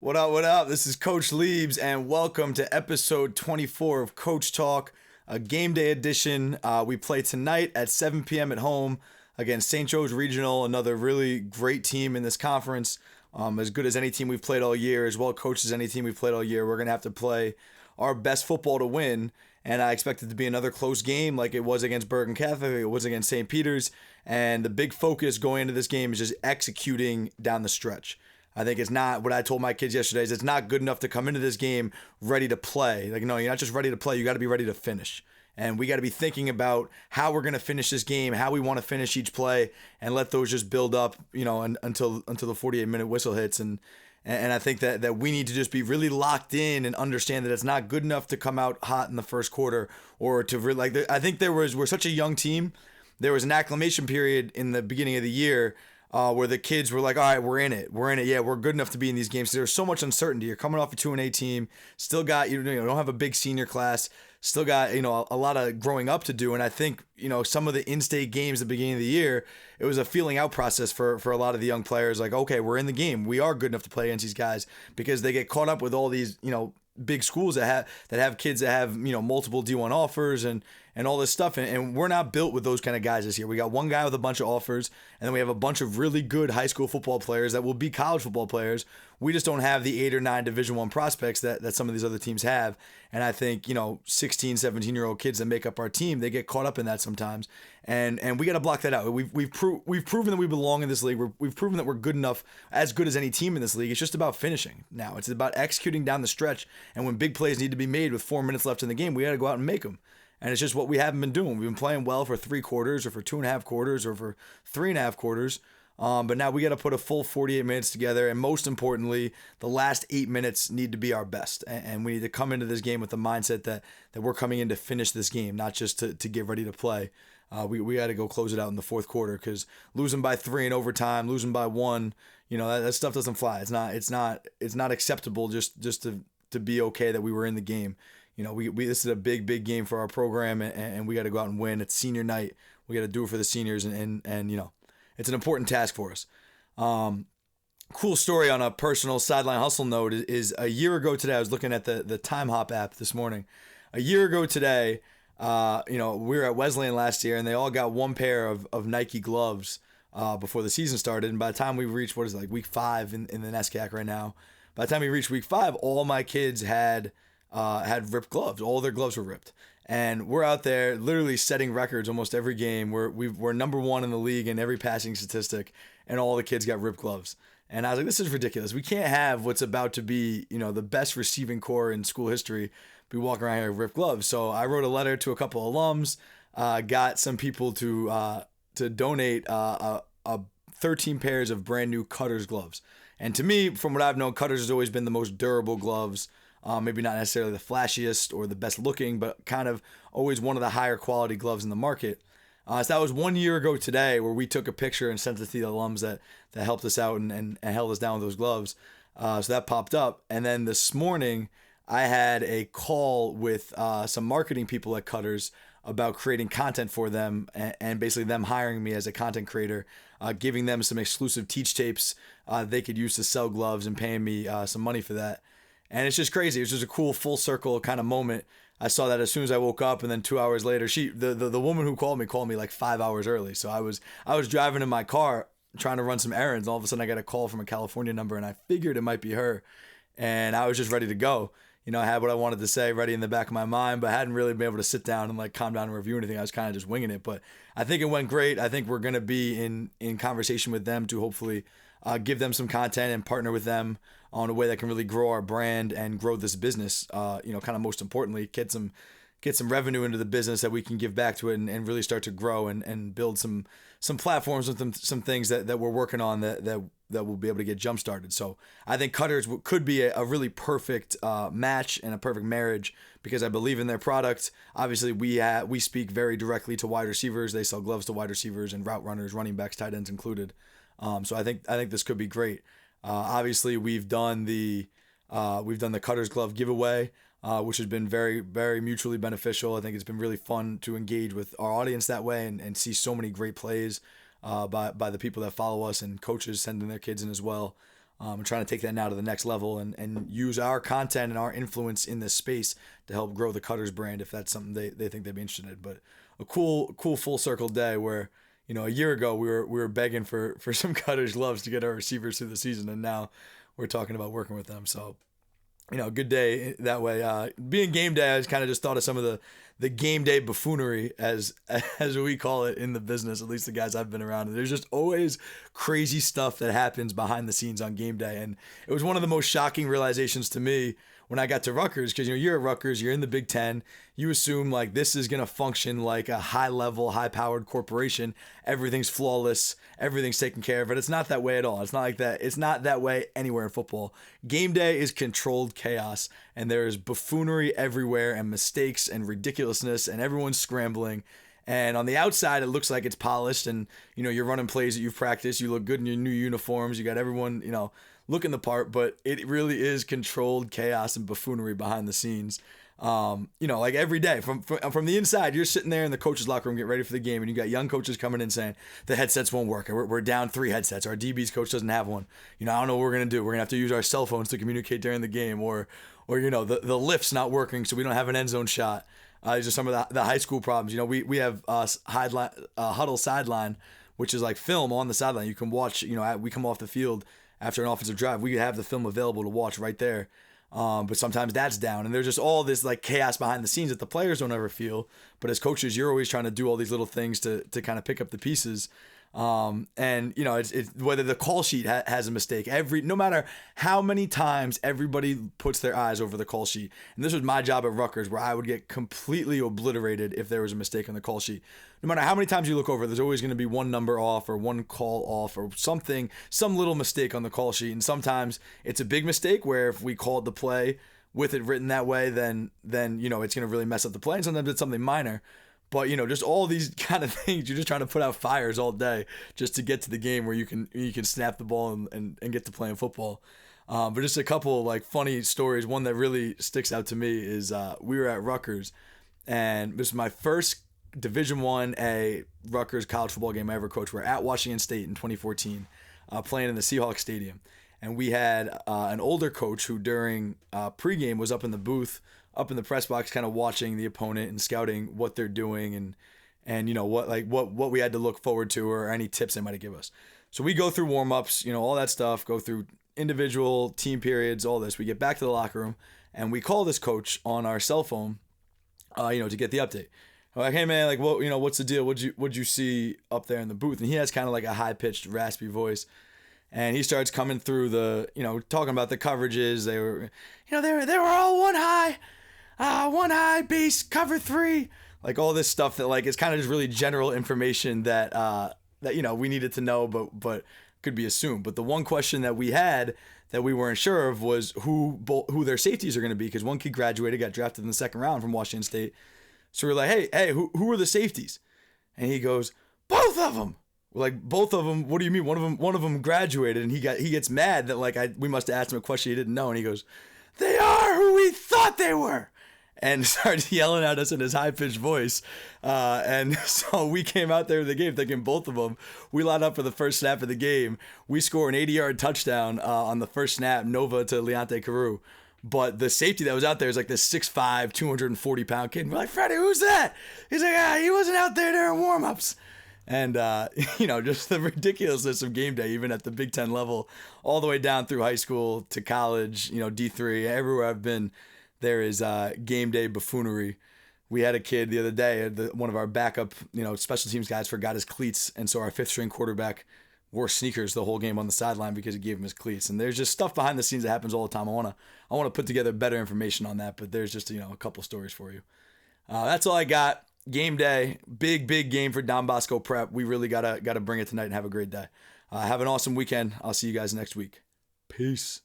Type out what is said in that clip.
What up? What up? This is Coach Liebs, and welcome to episode 24 of Coach Talk, a game day edition. We play tonight at 7 p.m. at home against St. Joe's Regional, another really great team in this conference, as good as any team we've played all year, as well coached as any team we've played all year. We're going to have to play our best football to win, and I expect it to be another close game like it was against Bergen Catholic, it was against St. Peter's, and the big focus going into this game is just executing down the stretch. I think it's not what I told my kids yesterday is it's not good enough to come into this game ready to play. Like, no, you're not just ready to play. You got to be ready to finish. And we got to be thinking about how we're going to finish this game, how we want to finish each play, and let those just build up, until the 48-minute whistle hits. And I think that we need to just be really locked in and understand that it's not good enough to come out hot in the first quarter or to really, I think we're such a young team. There was an acclimation period in the beginning of the year where the kids were like, all right, we're in it. Yeah, we're good enough to be in these games. There's so much uncertainty. You're coming off a 2-8 team, still got, don't have a big senior class, still got, a lot of growing up to do. And I think, some of the in-state games at the beginning of the year, it was a feeling out process for a lot of the young players. Like, okay, we're in the game. We are good enough to play against these guys because they get caught up with all these, big schools that have kids that have multiple D1 offers and all this stuff, and we're not built with those kind of guys this year. We got one guy with a bunch of offers, and then we have a bunch of really good high school football players that will be college football players. We just don't have the 8 or 9 Division I prospects that some of these other teams have. And I think 16, 17-year-old kids that make up our team, they get caught up in that sometimes, and we got to block that out. We've proven that we belong in this league. We've proven that we're good enough, as good as any team in this league. It's just about finishing now. It's about executing down the stretch. And when big plays need to be made with 4 minutes left in the game, we got to go out and make them. And it's just what we haven't been doing. We've been playing well for 3 quarters or for 2.5 quarters or for 3.5 quarters. But now we got to put a full 48 minutes together. And most importantly, the last 8 minutes need to be our best. And we need to come into this game with the mindset that we're coming in to finish this game, not just to get ready to play. We got to go close it out in the fourth quarter because losing by 3 in overtime, losing by 1, that stuff doesn't fly. It's not acceptable just to be okay that we were in the game. This is a big game for our program, and we got to go out and win. It's senior night. We got to do it for the seniors, and it's an important task for us. Cool story on a personal Sideline Hustle note is a year ago today. I was looking at the Time Hop app this morning. A year ago today, we were at Wesleyan last year, and they all got one pair of Nike gloves before the season started. And by the time we reached week 5 in the NESCAC right now, by the time we reached week 5, all my kids had ripped gloves. All their gloves were ripped. And we're out there literally setting records almost every game. We're number 1 in the league in every passing statistic, and all the kids got ripped gloves. And I was like, this is ridiculous. We can't have what's about to be, the best receiving core in school history be walking around here with ripped gloves. So I wrote a letter to a couple of alums, got some people to donate 13 pairs of brand new Cutters gloves. And to me, from what I've known, Cutters has always been the most durable gloves. Maybe not necessarily the flashiest or the best looking, but kind of always one of the higher quality gloves in the market. So that was 1 year ago today where we took a picture and sent it to the alums that helped us out and held us down with those gloves. So that popped up. And then this morning, I had a call with some marketing people at Cutters about creating content for them and basically them hiring me as a content creator, giving them some exclusive teach tapes they could use to sell gloves and paying me some money for that. And it's just crazy. It's just a cool full circle kind of moment. I saw that as soon as I woke up, and then 2 hours later, the woman who called me like 5 hours early. So I was driving in my car trying to run some errands. All of a sudden, I got a call from a California number, and I figured it might be her. And I was just ready to go. I had what I wanted to say ready in the back of my mind, but I hadn't really been able to sit down and calm down and review anything. I was kind of just winging it. But I think it went great. I think we're going to be in conversation with them to hopefully give them some content and partner with them on a way that can really grow our brand and grow this business. Kind of most importantly, get some revenue into the business that we can give back to it and really start to grow and build some platforms with some things that we're working on that we'll be able to get jump started. So I think Cutters could be a really perfect match and a perfect marriage because I believe in their product. Obviously, we speak very directly to wide receivers. They sell gloves to wide receivers and route runners, running backs, tight ends included. So I think this could be great. Obviously, we've done the Cutters glove giveaway, which has been very, very mutually beneficial. I think it's been really fun to engage with our audience that way and see so many great plays by the people that follow us and coaches sending their kids in as well. And trying to take that now to the next level and use our content and our influence in this space to help grow the Cutters brand if that's something they think they'd be interested in. But a cool full circle day where, a year ago we were begging for some Cutters gloves to get our receivers through the season, and now we're talking about working with them. So, good day that way. Being game day, I kind of just thought of some of the game day buffoonery, as we call it in the business, at least the guys I've been around. And there's just always crazy stuff that happens behind the scenes on game day. And it was one of the most shocking realizations to me when I got to Rutgers, because you're at Rutgers, you're in the Big Ten, you assume like this is gonna function like a high-level, high-powered corporation. Everything's flawless, everything's taken care of, but it's not that way at all. It's not like that. It's not that way anywhere in football. Game day is controlled chaos, and there's buffoonery everywhere, and mistakes and ridiculousness, and everyone's scrambling. And on the outside, it looks like it's polished, and you're running plays that you've practiced. You look good in your new uniforms. You got everyone looking the part, but it really is controlled chaos and buffoonery behind the scenes. Like every day from the inside, you're sitting there in the coach's locker room getting ready for the game, and you got young coaches coming in saying the headsets won't work. We're down 3 headsets. Our DB's coach doesn't have one. I don't know what we're gonna do. We're gonna have to use our cell phones to communicate during the game, or the lift's not working, so we don't have an end zone shot. These are some of the high school problems. We have huddle sideline, which is like film on the sideline. You can watch. We come off the field after an offensive drive. We have the film available to watch right there. But sometimes that's down, and there's just all this like chaos behind the scenes that the players don't ever feel. But as coaches, you're always trying to do all these little things to kind of pick up the pieces. It's whether the call sheet has a mistake, no matter how many times everybody puts their eyes over the call sheet. And this was my job at Rutgers, where I would get completely obliterated if there was a mistake on the call sheet. No matter how many times you look over, there's always going to be one number off or one call off or something, some little mistake on the call sheet. And sometimes it's a big mistake where if we called the play with it written that way, then it's going to really mess up the play. And sometimes it's something minor. But just all these kind of things, you're just trying to put out fires all day just to get to the game where you can snap the ball and get to playing football. But just a couple like funny stories. One that really sticks out to me is we were at Rutgers, and this was my first Division I Rutgers college football game I ever coached. We're at Washington State in 2014, playing in the Seahawks Stadium, and we had an older coach who during pregame was up in the booth, up in the press box, kind of watching the opponent and scouting what they're doing and what we had to look forward to or any tips they might give us. So we go through warm-ups, all that stuff, go through individual team periods, all this. We get back to the locker room and we call this coach on our cell phone, to get the update. I'm like, hey man, like what's the deal? What'd you see up there in the booth? And he has kind of like a high-pitched, raspy voice. And he starts coming through talking about the coverages. They were, they were all one high base, cover 3, like all this stuff that like is kind of just really general information that we needed to know, but could be assumed. But the one question that we had that we weren't sure of was who their safeties are going to be, because one kid graduated, got drafted in the 2nd round from Washington State. So we're like, hey, who are the safeties? And he goes, both of them. We're like, both of them? What do you mean? One of them graduated, and he gets mad that like we must have asked him a question he didn't know, and he goes, they are who we thought they were, and starts yelling at us in his high-pitched voice. And so we came out there in the game thinking both of them. We line up for the first snap of the game. We score an 80-yard touchdown on the first snap, Nova to Leonte Carew. But the safety that was out there is like this 6'5", 240-pound kid. And we're like, Freddie, who's that? He's like, he wasn't out there during warm-ups. And, just the ridiculousness of game day, even at the Big Ten level, all the way down through high school to college, D3, everywhere I've been, there is game day buffoonery. We had a kid the other day, one of our backup, special teams guys forgot his cleats. And so our 5th-string quarterback wore sneakers the whole game on the sideline because he gave him his cleats. And there's just stuff behind the scenes that happens all the time. I want to put together better information on that, but there's just, a couple stories for you. That's all I got. Game day, big game for Don Bosco Prep. We really gotta bring it tonight and have a great day. Have an awesome weekend. I'll see you guys next week. Peace.